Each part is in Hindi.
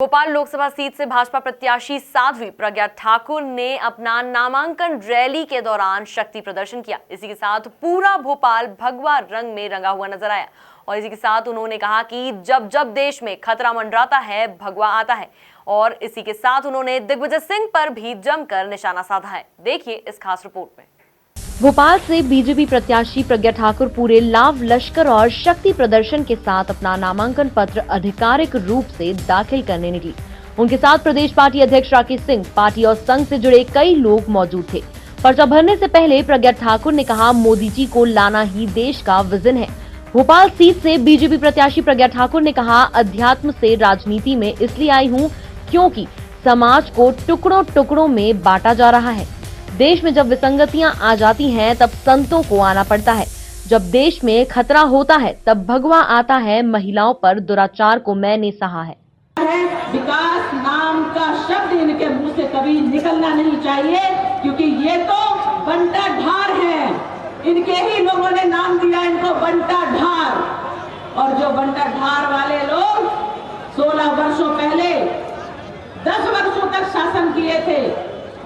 भोपाल लोकसभा सीट से भाजपा प्रत्याशी साध्वी प्रज्ञा ठाकुर ने अपना नामांकन रैली के दौरान शक्ति प्रदर्शन किया। इसी के साथ पूरा भोपाल भगवा रंग में रंगा हुआ नजर आया और इसी के साथ उन्होंने कहा कि जब जब देश में खतरा मंडराता है भगवा आता है। और इसी के साथ उन्होंने दिग्विजय सिंह पर भी जमकर निशाना साधा है। देखिए इस खास रिपोर्ट में। भोपाल से बीजेपी प्रत्याशी प्रज्ञा ठाकुर पूरे लाव लश्कर और शक्ति प्रदर्शन के साथ अपना नामांकन पत्र आधिकारिक रूप से दाखिल करने निकली। उनके साथ प्रदेश पार्टी अध्यक्ष राकेश सिंह, पार्टी और संघ से जुड़े कई लोग मौजूद थे। पर्चा भरने से पहले प्रज्ञा ठाकुर ने कहा, मोदी जी को लाना ही देश का विजन है। भोपाल सीट से बीजेपी प्रत्याशी प्रज्ञा ठाकुर ने कहा, अध्यात्म से राजनीति में इसलिए आई हूँ क्योंकि समाज को टुकड़ों टुकड़ों में बांटा जा रहा है। देश में जब विसंगतियां आ जाती हैं तब संतों को आना पड़ता है। जब देश में खतरा होता है तब भगवा आता है। महिलाओं पर दुराचार को मैंने सहा है। विकास नाम का शब्द इनके मुंह से कभी निकलना नहीं चाहिए, क्योंकि ये तो बंटा ढार है। इनके ही लोगों ने नाम दिया इनको बंटा ढार। और जो बंटा ढार वाले लोग 16 वर्षों पहले 10 वर्षों तक शासन किए थे,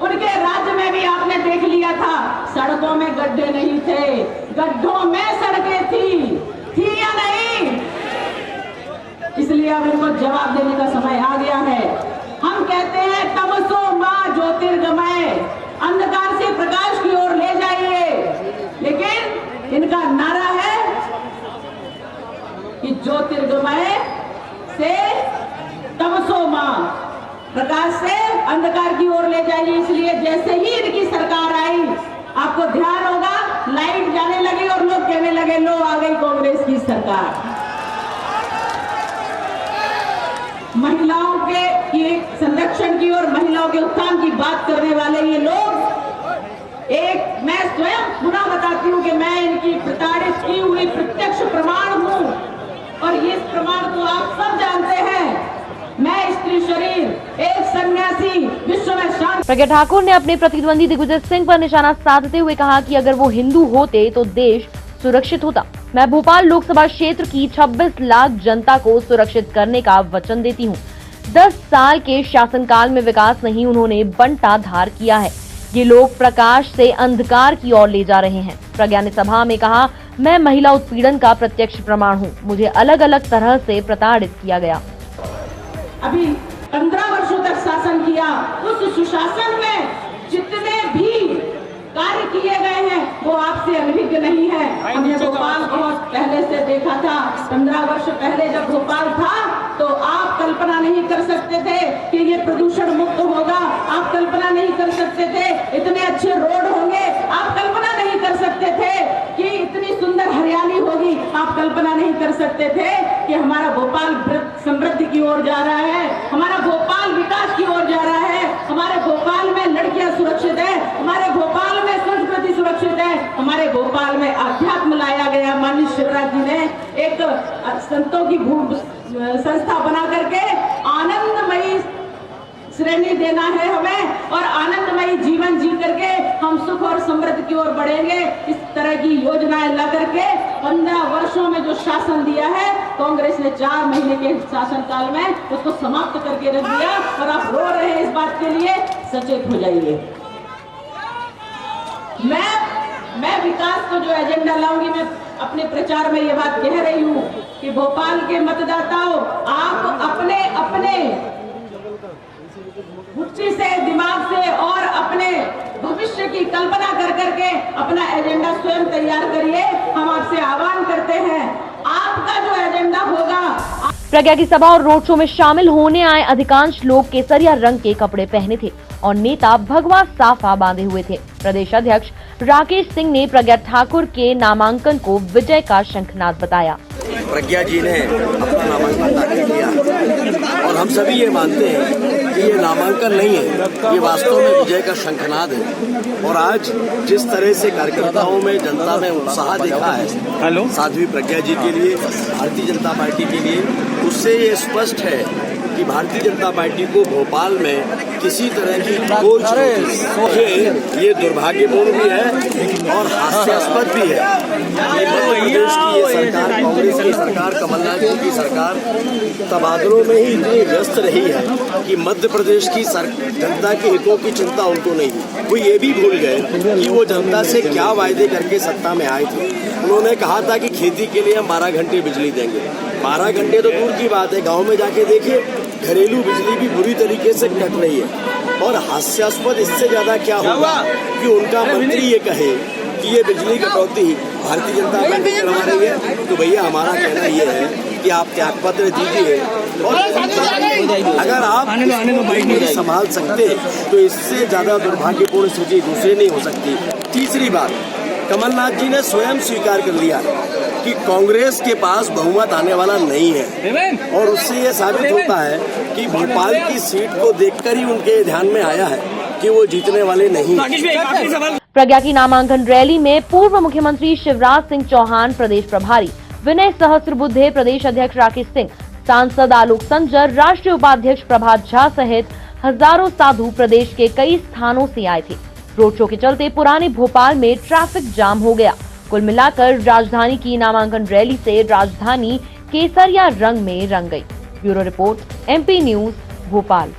उनके राज्य में भी आपने देख लिया था, सड़कों में गड्ढे नहीं थे, गड्ढों में सड़कें थी या नहीं? इसलिए अब इनको जवाब देने का समय आ गया है। हम कहते हैं तमसो मां ज्योतिर्गमय, अंधकार से प्रकाश की ओर ले जाइए, लेकिन इनका नारा है कि ज्योतिर्गमय से तमसो मां, प्रकाश से अंधकार की ओर ले जाइए। इसलिए जैसे ही इनकी सरकार आई, आपको ध्यान होगा, लाइट जाने लगी और लोग कहने लगे लो आ गई कांग्रेस की सरकार। महिलाओं के संरक्षण की और महिलाओं के उत्थान की बात करने वाले ये लोग, एक मैं स्वयं पुनः बताती हूँ कि मैं इनकी प्रताड़ित की हुई प्रत्यक्ष प्रमाण हूँ और इस प्रमाण को आप सब जानते हैं। मैं स्त्री शरीर, एक सन्यासी, विश्व में शांति। प्रज्ञा ठाकुर ने अपने प्रतिद्वंदी दिग्विजय सिंह पर निशाना साधते हुए कहा कि अगर वो हिंदू होते तो देश सुरक्षित होता। मैं भोपाल लोकसभा क्षेत्र की 26 लाख जनता को सुरक्षित करने का वचन देती हूँ। 10 साल के शासनकाल में विकास नहीं, उन्होंने बंटा धार किया है। ये लोग प्रकाश से अंधकार की ओर ले जा रहे हैं। प्रज्ञा ने सभा में कहा, मैं महिला उत्पीड़न का प्रत्यक्ष प्रमाण हूँ। मुझे अलग अलग तरह से प्रताड़ित किया गया। अभी 15 वर्षों तक शासन किया, उस सुशासन में जितने भी कार्य किए गए हैं वो आपसे अनभिज्ञ नहीं है। हमने भोपाल बहुत पहले से देखा था। 15 वर्ष पहले जब भोपाल था तो आप कल्पना नहीं कर सकते थे कि ये प्रदूषण मुक्त होगा। आप कल्पना नहीं कर सकते थे इतने अच्छे रोड होंगे। आप कल्पना नहीं कर सकते थे कि इतनी सुंदर हरियाली होगी। आप कल्पना नहीं कर सकते थे कि हमारा भोपाल समृद्धि की ओर जा रहा है, हमारा भोपाल विकास की ओर जा रहा है, हमारे भोपाल में लड़कियां सुरक्षित है, हमारे भोपाल में संस्कृति सुरक्षित है, हमारे भोपाल में अध्यात्म लाया गया। माननीय शिवराज जी ने एक संतों की संस्था बना करके आनंदमयी श्रेणी देना है हमें, और आनंदमयी जीवन जी करके हम सुख और समृद्धि की ओर बढ़ेंगे। इस तरह की योजनाएं ला करके 15 वर्षों में जो शासन दिया है, कांग्रेस ने 4 महीने के शासनकाल में उसको समाप्त करके रख दिया और आप रो रहे हैं। इस बात के लिए सचेत हो जाइए। मैं विकास को जो एजेंडा लाऊंगी, मैं अपने प्रचार में ये बात कह रही हूँ कि भोपाल के मतदाताओं, आप अपने बुद्धि से, दिमाग से और अपने भविष्य की कल्पना कर करके अपना एजेंडा स्वयं तैयार करिए। हम आपसे आह्वान करते हैं, आपका जो एजेंडा होगा। प्रज्ञा की सभा और रोड शो में शामिल होने आए अधिकांश लोग केसरिया रंग के कपड़े पहने थे और नेता भगवा साफा बांधे हुए थे। प्रदेश अध्यक्ष राकेश सिंह ने प्रज्ञा ठाकुर के नामांकन को विजय का शंखनाद बताया। प्रज्ञा जी ने अपना नामांकन दाखिल किया और हम सभी ये मानते हैं कि ये नामांकन नहीं है, ये वास्तव में विजय का शंखनाद है। और आज जिस तरह से कार्यकर्ताओं में, जनता में उत्साह देखा है साध्वी प्रज्ञा जी के लिए, भारतीय जनता पार्टी के लिए, उससे ये स्पष्ट है कि कि भारतीय जनता पार्टी को भोपाल में किसी तरह की कोई चुनौती, ये दुर्भाग्यपूर्ण भी है और हास्यास्पद भी है कि मध्य प्रदेश की ये सरकार, कांग्रेस की सरकार, कमलनाथ जी की सरकार तबादलों में ही इतनी व्यस्त रही है कि मध्य प्रदेश की जनता के हितों की चिंता उनको नहीं। वो ये भी भूल गए कि वो जनता से क्या वायदे करके सत्ता में आए थे। उन्होंने कहा था कि खेती के लिए हम 12 घंटे बिजली देंगे। 12 घंटे तो दूर की बात है, गांव में जाके देखिए घरेलू बिजली भी बुरी तरीके से कट रही है। और हास्यास्पद इससे ज्यादा क्या होगा कि उनका मंत्री ये कहे कि ये बिजली कटौती भारतीय जनता पार्टी करवा रही है। तो भैया हमारा कहना ये है कि आप त्यागपत्र दीजिए और अगर आप संभाल सकते तो इससे ज्यादा दुर्भाग्यपूर्ण स्थिति दूसरी नहीं हो सकती। तीसरी बात, कमलनाथ जी ने स्वयं स्वीकार कर लिया कि कांग्रेस के पास बहुमत आने वाला नहीं है और उससे ये साबित होता है कि भोपाल की सीट को देखकर ही उनके ध्यान में आया है कि वो जीतने वाले नहीं। प्रज्ञा की नामांकन रैली में पूर्व मुख्यमंत्री शिवराज सिंह चौहान, प्रदेश प्रभारी विनय सहस्त्रबुद्धे, प्रदेश अध्यक्ष राकेश सिंह, सांसद आलोक संजर, राष्ट्रीय उपाध्यक्ष प्रभात झा सहित हजारों साधु प्रदेश के कई स्थानों से आए थे। रोड शो के चलते पुराने भोपाल में ट्रैफिक जाम हो गया। कुल मिलाकर राजधानी की नामांकन रैली से राजधानी केसरिया रंग में रंग गई। Bureau report, MP news, Bhopal.